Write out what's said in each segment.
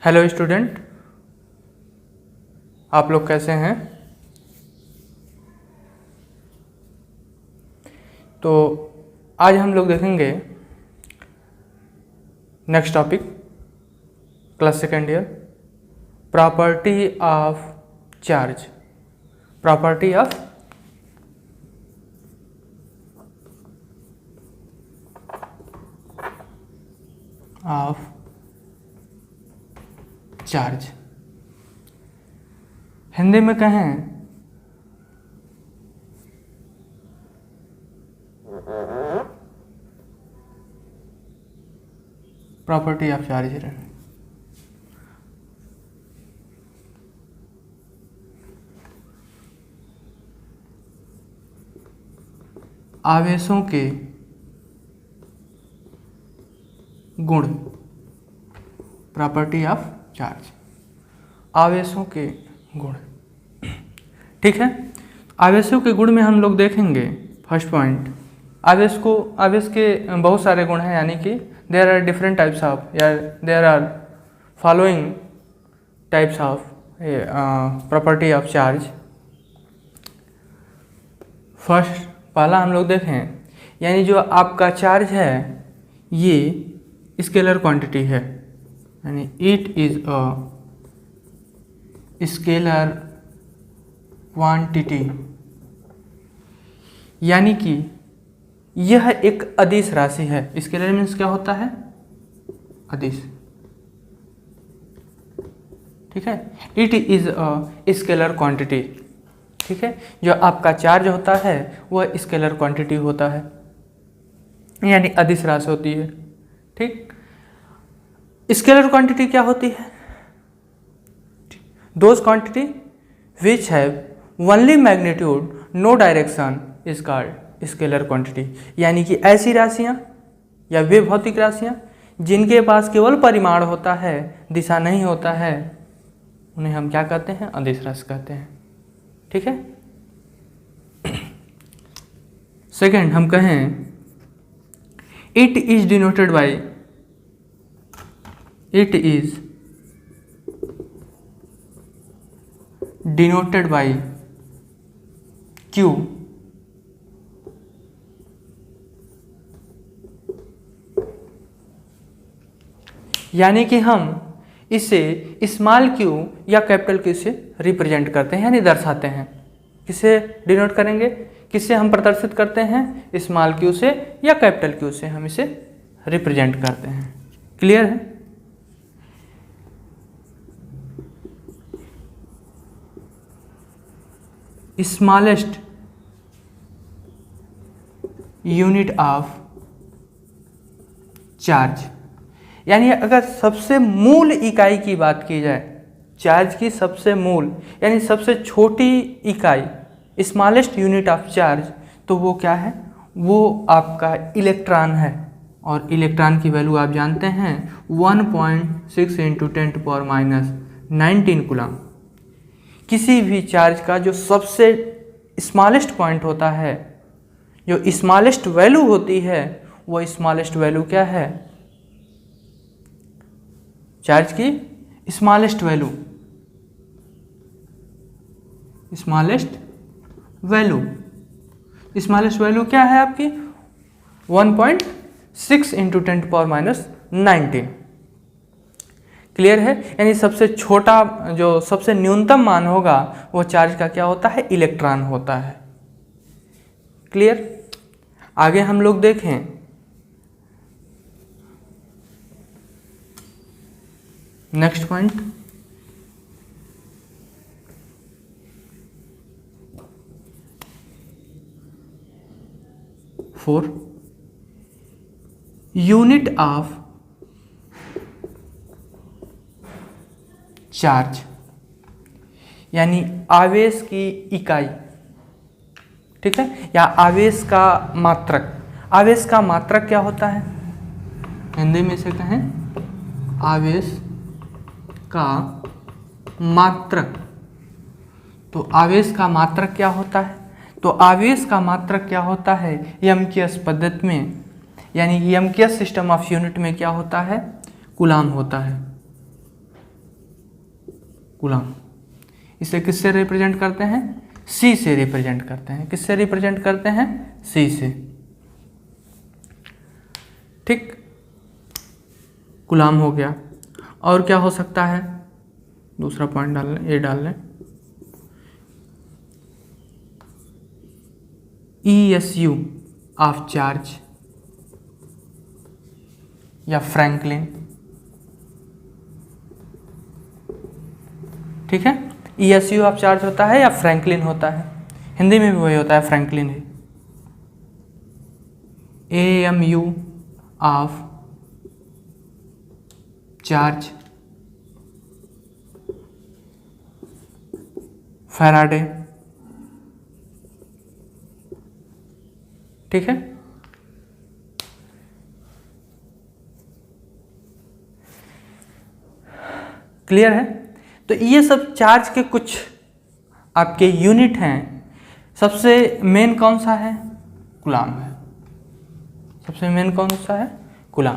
Hello student, आप लोग कैसे हैं। तो आज हम लोग देखेंगे next topic class second year, property of charge. Property of charge. Hindi में कहें प्रॉपर्टी ऑफ चार्ज। आवेशों के गुण, प्रॉपर्टी ऑफ चार्ज, आवेशों के गुण। ठीक है, आवेशों के गुण में हम लोग देखेंगे फर्स्ट पॉइंट, आवेश के बहुत सारे गुण हैं, यानी कि there are different types of, या there are following types of property of charge. First पहला हम लोग देखें, यानी जो आपका चार्ज है ये स्केलर क्वांटिटी है, यानी it is a scalar quantity, यानी कि यह एक अदिश राशि है। स्केलर मीन्स क्या होता है? अदिश। ठीक है, it is a scalar quantity. ठीक है, जो आपका चार्ज होता है वह स्केलर क्वांटिटी होता है, यानी अदिश राशि होती है। ठीक, स्केलर क्वांटिटी क्या होती है? Those quantity which have only magnitude no direction is called scalar quantity, यानी कि ऐसी राशियां या वे भौतिक राशियां जिनके पास केवल परिमाण होता है, दिशा नहीं होता है, उन्हें हम क्या कहते हैं? अदिश राशि कहते हैं। ठीक है, सेकेंड हम कहें it is denoted by, it is denoted by Q, यानी कि हम इसे स्मॉल q या कैपिटल Q से रिप्रेजेंट करते हैं, यानी दर्शाते हैं। किसे डिनोट करेंगे? किससे हम प्रदर्शित करते हैं? स्मॉल q से या कैपिटल Q से हम इसे रिप्रेजेंट करते हैं। क्लियर है? स्मॉलेस्ट यूनिट ऑफ चार्ज, यानी अगर सबसे मूल इकाई की बात की जाए, चार्ज की सबसे मूल यानी सबसे छोटी इकाई, स्मॉलेस्ट यूनिट ऑफ चार्ज, तो वो क्या है? वो आपका इलेक्ट्रॉन है। और इलेक्ट्रॉन की वैल्यू आप जानते हैं 1.6 × 10⁻⁹ कूलम। किसी भी चार्ज का जो सबसे स्मॉलेस्ट पॉइंट होता है, जो स्मॉलेस्ट वैल्यू होती है, वो स्मॉलेस्ट वैल्यू क्या है? चार्ज की स्मॉलेस्ट वैल्यू, स्मॉलेस्ट वैल्यू क्या है आपकी? 1.6 × 10⁻⁹। क्लियर है? यानी सबसे छोटा, जो सबसे न्यूनतम मान होगा, वो चार्ज का क्या होता है? इलेक्ट्रॉन होता है। क्लियर? आगे हम लोग देखें, next point, four, unit of charge, यानी आवेश की इकाई। ठीक है, या आवेश का मात्रक। आवेश का मात्रक क्या होता है? हिंदी में से कहें आवेश का मात्रक। तो आवेश का मात्रक क्या होता है? तो आवेश का मात्रक क्या होता है? यमकीयस पद्धति में, यानी यमकीयस सिस्टम ऑफ यूनिट में क्या होता है? कूलाम होता है। कूलम। इसे किससे रिप्रेजेंट करते हैं? C से रिप्रेजेंट करते हैं। किससे रिप्रेजेंट करते हैं? C से। ठीक, कूलम हो गया। और क्या हो सकता है? दूसरा पॉइंट डाल लें, ये डाल लें, ESU ऑफ चार्ज या फ्रैंकलिन। ठीक है, ESU ऑफ चार्ज होता है या फ्रैंकलिन होता है, हिंदी में भी वही होता है, फ्रैंकलिन है। AMU of charge Faraday. ठीक है, क्लियर है? तो ये सब चार्ज के कुछ आपके यूनिट हैं। सबसे मेन कौन सा है? कूलम है। सबसे मेन कौन सा है? कूलम।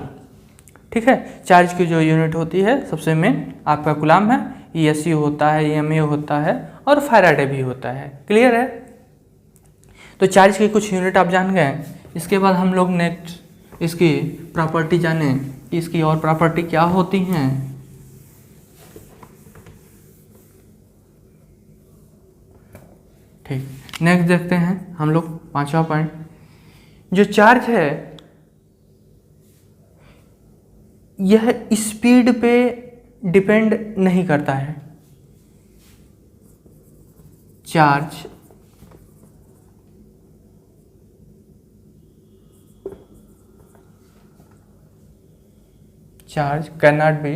ठीक है, चार्ज की जो यूनिट होती है सबसे मेन आपका कूलम है। ESU होता है, EMU होता है और फैराडे भी होता है। क्लियर है? तो चार्ज की कुछ यूनिट आप जान गए। इसके बाद हम लोग नेक्स्ट इसकी प्रॉपर्टी जाने कि इसकी और प्रॉपर्टी क्या होती हैं। ठीक, नेक्स्ट देखते हैं हम लोग 5वां पॉइंट। जो चार्ज है यह स्पीड पे डिपेंड नहीं करता है। Charge can not be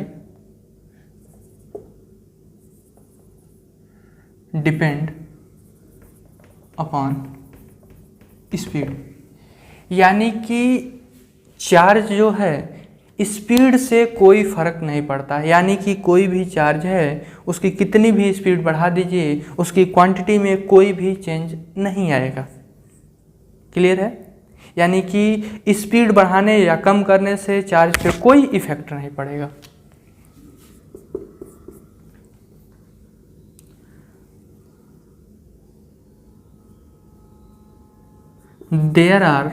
depend upon speed, यानी कि चार्ज जो है स्पीड से कोई फर्क नहीं पड़ता है। यानी कि कोई भी चार्ज है उसकी कितनी भी स्पीड बढ़ा दीजिए, उसकी क्वांटिटी में कोई भी चेंज नहीं आएगा। क्लियर है? यानी कि स्पीड बढ़ाने या कम करने से चार्ज पे कोई इफेक्ट नहीं पड़ेगा। There are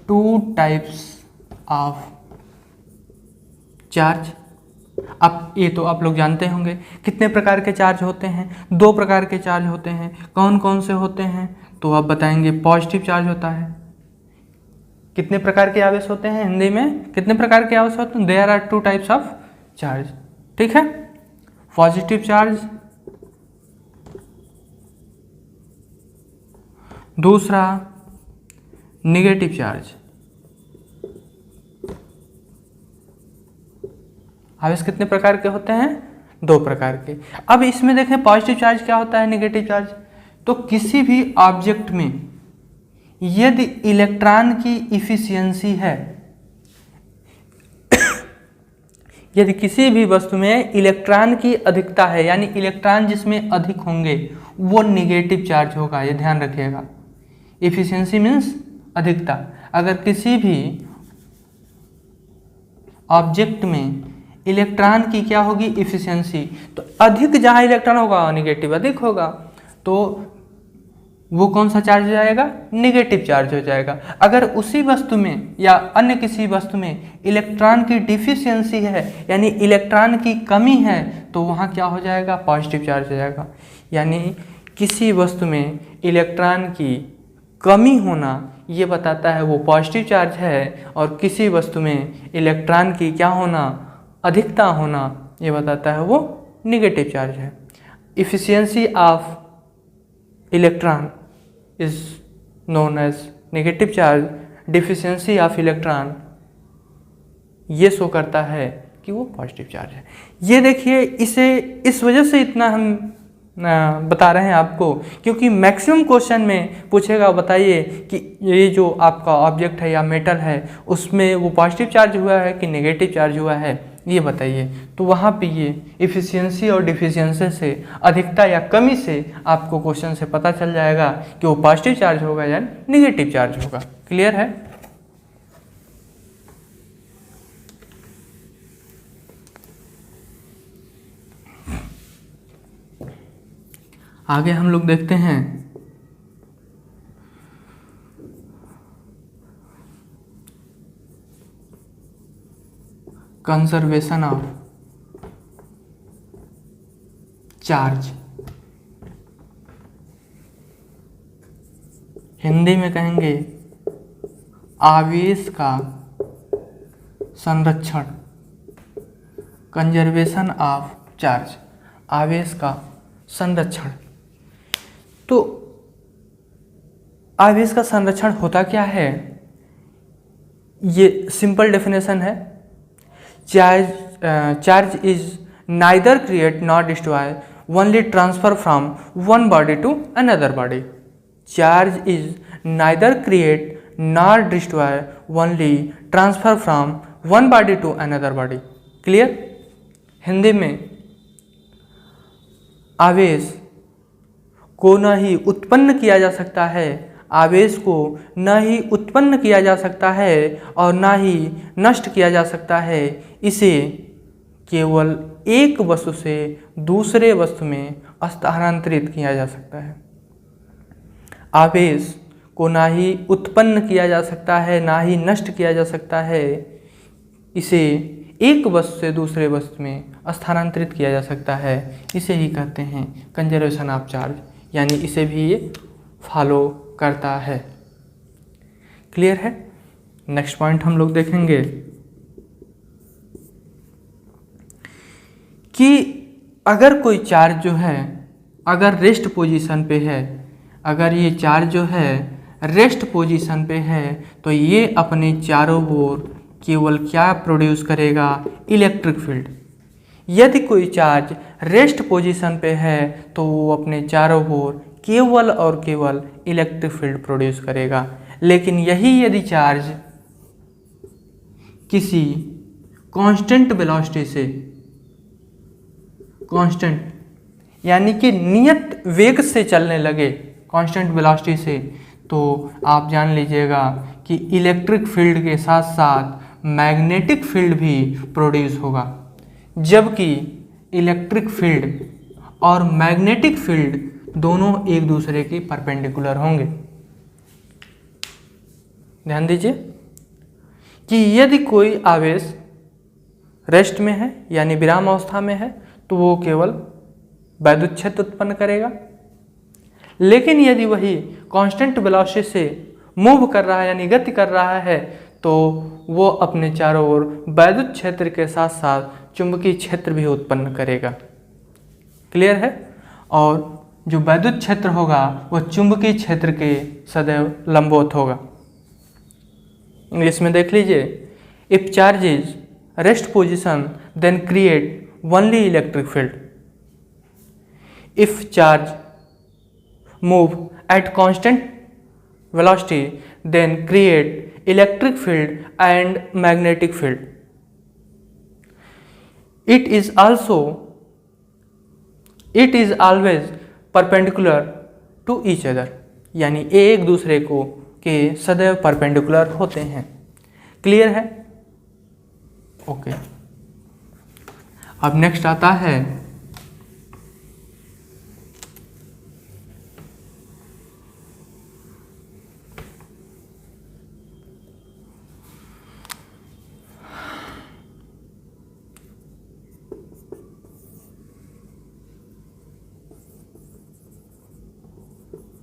two types of charge. अब ये तो आप लोग जानते होंगे कितने प्रकार के चार्ज होते हैं। 2 प्रकार के चार्ज होते हैं। कौन कौन से होते हैं? तो आप बताएंगे पॉजिटिव चार्ज होता है। कितने प्रकार के आवेश होते हैं? हिंदी में कितने प्रकार के आवेश होते हैं? There are 2 types of charge. ठीक है, पॉजिटिव चार्ज, दूसरा नेगेटिव चार्ज। आवेश कितने प्रकार के होते हैं? 2 प्रकार के। अब इसमें देखें पॉजिटिव चार्ज क्या होता है, नेगेटिव चार्ज। तो किसी भी ऑब्जेक्ट में यदि इलेक्ट्रॉन की इफिशियंसी है यदि किसी भी वस्तु में इलेक्ट्रॉन की अधिकता है, यानी इलेक्ट्रॉन जिसमें अधिक होंगे वो नेगेटिव चार्ज होगा। ये ध्यान रखिएगा। इफिशियंसी मीन्स अधिकता। अगर किसी भी ऑब्जेक्ट में इलेक्ट्रॉन की क्या होगी? इफिशियंसी। तो अधिक जहाँ इलेक्ट्रॉन होगा नेगेटिव अधिक होगा, तो वो कौन सा चार्ज हो जाएगा? नेगेटिव चार्ज हो जाएगा। अगर उसी वस्तु में या अन्य किसी वस्तु में इलेक्ट्रॉन की डिफिशियंसी है, यानी इलेक्ट्रॉन की कमी है, तो वहाँ क्या हो जाएगा? पॉजिटिव चार्ज हो जाएगा। यानी किसी वस्तु में इलेक्ट्रॉन की कमी होना ये बताता है वो पॉजिटिव चार्ज है, और किसी वस्तु में इलेक्ट्रॉन की क्या होना? अधिकता होना ये बताता है वो नेगेटिव चार्ज है। Efficiency of electron is known as negative charge, deficiency of electron ये शो करता है कि वो पॉजिटिव चार्ज है। ये देखिए, इसे इस वजह से इतना हम बता रहे हैं आपको, क्योंकि मैक्सिमम क्वेश्चन में पूछेगा बताइए कि ये जो आपका ऑब्जेक्ट है या मेटल है उसमें वो पॉजिटिव चार्ज हुआ है कि नेगेटिव चार्ज हुआ है, ये बताइए। तो वहाँ पे ये इफिशियंसी और डिफिशियंसी से, अधिकता या कमी से आपको क्वेश्चन से पता चल जाएगा कि वो पॉजिटिव चार्ज होगा या नेगेटिव चार्ज होगा। क्लियर है? आगे हम लोग देखते हैं कंजर्वेशन ऑफ चार्ज। हिंदी में कहेंगे आवेश का संरक्षण, कंजर्वेशन ऑफ चार्ज, आवेश का संरक्षण। तो आवेश का संरक्षण होता क्या है, ये सिंपल डेफिनेशन है। Charge is neither create not destroy, only transfer from one body to another body. Charge is neither create not destroy, only transfer from one body to another body. Clear? Hindi में आवेश को न ही उत्पन्न किया जा सकता है, आवेश को न ही उत्पन्न किया जा सकता है और न ही नष्ट किया जा सकता है। इसे केवल एक वस्तु से दूसरे वस्तु में स्थानांतरित किया जा सकता है। आवेश को ना ही उत्पन्न किया जा सकता है, ना ही नष्ट किया जा सकता है। इसे एक वस्तु से दूसरे वस्तु में स्थानांतरित किया जा सकता है। इसे ही कहते हैं कंजर्वेशन ऑफ चार्ज, यानी इसे भी ये फॉलो करता है। क्लियर है? नेक्स्ट पॉइंट हम लोग देखेंगे कि अगर कोई चार्ज जो है अगर रेस्ट पोजीशन पे है, अगर ये चार्ज जो है रेस्ट पोजीशन पे है, तो ये अपने चारों ओर केवल क्या प्रोड्यूस करेगा? Electric field. यदि कोई चार्ज रेस्ट पोजीशन पे है तो वो अपने चारों ओर केवल और केवल इलेक्ट्रिक फील्ड प्रोड्यूस करेगा। लेकिन यही यदि चार्ज किसी कांस्टेंट वेलोसिटी से, कांस्टेंट यानी कि नियत वेग से चलने लगे, कांस्टेंट वेलोसिटी से, तो आप जान लीजिएगा कि इलेक्ट्रिक फील्ड के साथ साथ मैग्नेटिक फील्ड भी प्रोड्यूस होगा। जबकि इलेक्ट्रिक फील्ड और मैग्नेटिक फील्ड दोनों एक दूसरे के परपेंडिकुलर होंगे। ध्यान दीजिए कि यदि कोई आवेश रेस्ट में है यानी विराम अवस्था में है तो वो केवल वैद्युत क्षेत्र उत्पन्न करेगा। लेकिन यदि वही कांस्टेंट वेलोसिटी से मूव कर रहा है यानी गति कर रहा है तो वो अपने चारों ओर वैद्युत क्षेत्र के साथ साथ चुंबकीय क्षेत्र भी उत्पन्न करेगा। क्लियर है? और जो वैद्युत क्षेत्र होगा वो चुंबकीय क्षेत्र के सदैव लंबवत होगा। इंग्लिश में देख लीजिए, if charge is rest position then create only electric field. If charge move at constant velocity then create electric field and magnetic field. It is always perpendicular to each other, यानी एक दूसरे को के सदैव perpendicular होते हैं। Clear है? Okay. अब नेक्स्ट आता है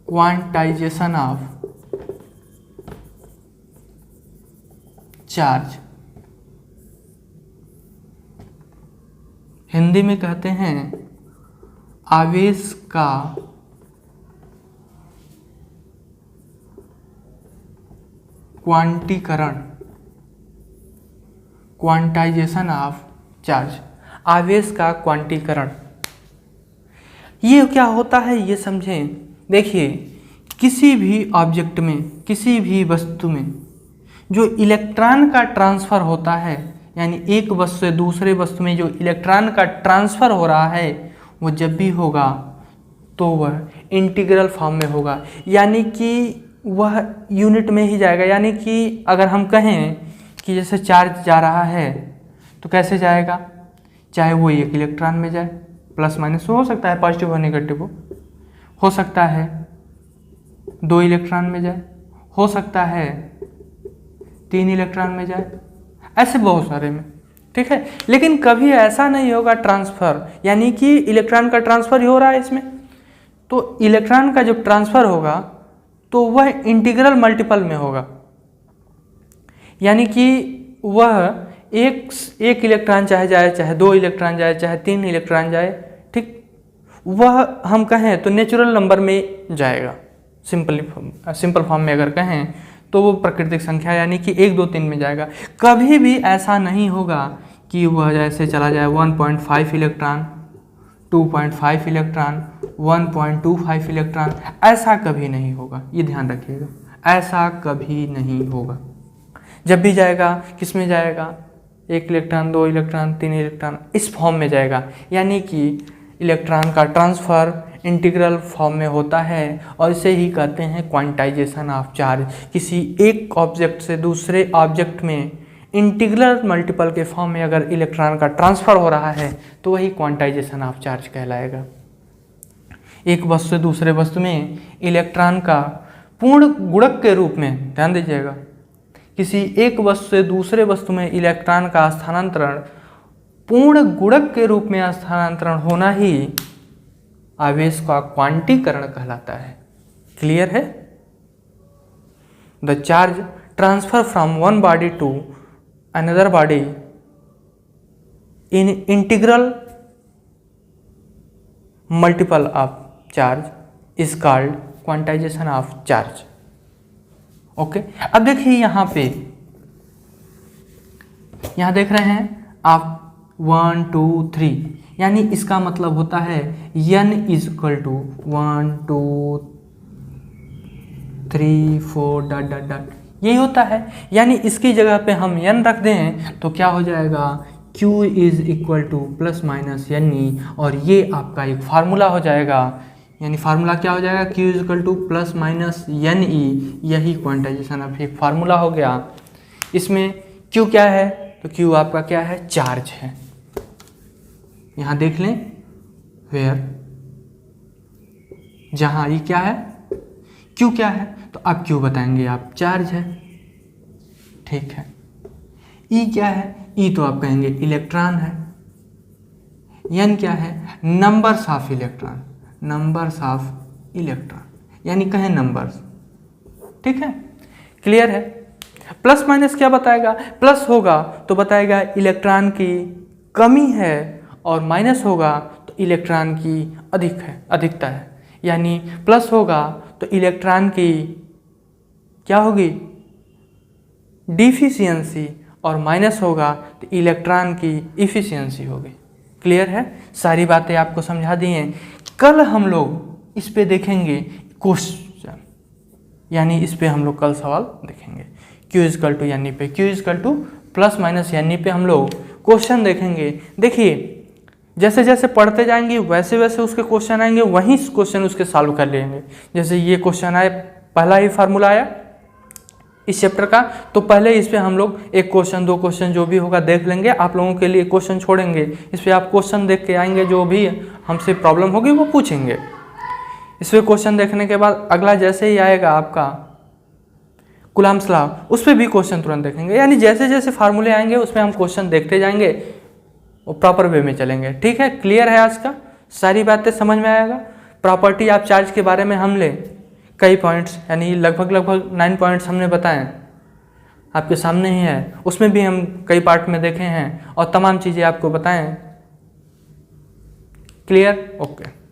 क्वांटाइजेशन ऑफ चार्ज। हिंदी में कहते हैं आवेश का क्वांटीकरण, क्वांटाइजेशन ऑफ चार्ज, आवेश का क्वांटीकरण। ये क्या होता है ये समझें। देखिए, किसी भी ऑब्जेक्ट में, किसी भी वस्तु में जो इलेक्ट्रॉन का ट्रांसफ़र होता है, यानी एक वस्तु से दूसरे वस्तु में जो इलेक्ट्रॉन का ट्रांसफ़र हो रहा है, वो जब भी होगा तो वह इंटीग्रल फॉर्म में होगा, यानी कि वह यूनिट में ही जाएगा। यानी कि अगर हम कहें कि जैसे चार्ज जा रहा है तो कैसे जाएगा? चाहे वो एक इलेक्ट्रॉन में जाए, प्लस माइनस हो सकता है, पॉजिटिव हो नेगेटिव हो, हो सकता है 2 इलेक्ट्रॉन में जाए, हो सकता है 3 इलेक्ट्रॉन में जाए, ऐसे बहुत सारे में, ठीक है। लेकिन कभी ऐसा नहीं होगा ट्रांसफ़र, यानी कि इलेक्ट्रॉन का ट्रांसफ़र ही हो रहा है इसमें, तो इलेक्ट्रॉन का जब ट्रांसफ़र होगा तो वह इंटीग्रल मल्टीपल में होगा, यानी कि वह एक इलेक्ट्रॉन चाहे जाए, चाहे 2 इलेक्ट्रॉन जाए, चाहे 3 इलेक्ट्रॉन जाए, ठीक, वह हम कहें तो नेचुरल नंबर में जाएगा। सिंपल फॉर्म में अगर कहें तो वो प्राकृतिक संख्या यानी कि 1 2 3 में जाएगा। कभी भी ऐसा नहीं होगा कि वह जैसे चला जाए 1.5 इलेक्ट्रॉन, 2.5 इलेक्ट्रॉन, 1.25 इलेक्ट्रॉन, ऐसा कभी नहीं होगा, ये ध्यान रखिएगा, ऐसा कभी नहीं होगा। जब भी जाएगा किस में जाएगा, 1 इलेक्ट्रॉन, 2 इलेक्ट्रॉन, 3 इलेक्ट्रॉन, इस फॉर्म में जाएगा, यानी कि इलेक्ट्रॉन का ट्रांसफ़र इंटीग्रल फॉर्म में होता है और इसे ही कहते हैं क्वांटाइजेशन ऑफ चार्ज। किसी एक ऑब्जेक्ट से दूसरे ऑब्जेक्ट में इंटीग्रल मल्टीपल के फॉर्म में अगर इलेक्ट्रॉन का ट्रांसफ़र हो रहा है तो वही क्वांटाइजेशन ऑफ चार्ज कहलाएगा। एक वस्तु से दूसरे वस्तु में इलेक्ट्रॉन का पूर्ण गुणक के रूप में, ध्यान दीजिएगा, किसी एक वस्तु से दूसरे वस्तु में इलेक्ट्रॉन का स्थानांतरण पूर्ण गुणक के रूप में स्थानांतरण होना ही आवेश का क्वांटीकरण कहलाता है। क्लियर है? The charge transfer from one body to another body in integral multiple of charge is called quantization of charge. Okay, अब देखिए यहाँ पे, यहाँ देख रहे हैं आप 1 2 3, यानी इसका मतलब होता है n is equal to 1 2 3 4 dot dot dot, यही होता है। यानी इसकी जगह पे हम n रख दें तो क्या हो जाएगा, q is equal to plus minus n e, और ये आपका एक फार्मूला हो जाएगा। यानी फार्मूला क्या हो जाएगा, q is equal to plus minus n e, यही क्वांटाइजेशन ऑफ एक फार्मूला हो गया। इसमें q क्या है, तो q आपका क्या है, चार्ज है। यहाँ देख लें, वेयर, जहाँ ये क्या है, q क्या है, तो आप q बताएंगे आप, चार्ज है, ठीक है। e क्या है, e तो आप कहेंगे इलेक्ट्रॉन है। n क्या है, numbers of electron, numbers of electron, यानी कहें नंबर्स, ठीक है। क्लियर है? प्लस माइनस क्या बताएगा, प्लस होगा तो बताएगा इलेक्ट्रॉन की कमी है, और माइनस होगा तो इलेक्ट्रॉन की अधिकता है। यानी प्लस होगा तो इलेक्ट्रॉन की क्या होगी, डिफिशियंसी, और माइनस होगा तो इलेक्ट्रॉन की इफिशियंसी होगी। क्लियर है? सारी बातें आपको समझा दी हैं। कल हम लोग इस पे देखेंगे क्वेश्चन, यानी इस पे हम लोग कल सवाल देखेंगे। Q इजकल टू यानी पे, Q is equal to plus minus यानी पे हम लोग क्वेश्चन देखेंगे। देखिए, जैसे जैसे पढ़ते जाएंगे वैसे वैसे उसके क्वेश्चन आएंगे, वहीं क्वेश्चन उसके सॉल्व कर लेंगे। जैसे ये क्वेश्चन आए, पहला ही फार्मूला आया इस चैप्टर का, तो पहले इस पे हम लोग एक क्वेश्चन, 2 क्वेश्चन जो भी होगा देख लेंगे। आप लोगों के लिए क्वेश्चन छोड़ेंगे, इस पे आप क्वेश्चन देख के आएंगे, जो भी हमसे प्रॉब्लम होगी वो पूछेंगे। इस पे क्वेश्चन देखने के बाद अगला जैसे ही आएगा आपका कुलाम्स लॉ, उस पर भी क्वेश्चन तुरंत देखेंगे। यानी जैसे जैसे फार्मूले आएंगे उसमें हम क्वेश्चन देखते जाएंगे, वो प्रॉपर वे में चलेंगे। ठीक है? क्लियर है? आज का सारी बातें समझ में आएगा। प्रॉपर्टी ऑफ चार्ज के बारे में हमने कई पॉइंट्स, यानी लगभग 9 पॉइंट्स हमने बताए, आपके सामने ही है। उसमें भी हम कई पार्ट में देखे हैं और तमाम चीज़ें आपको बताएं। क्लियर? ओके।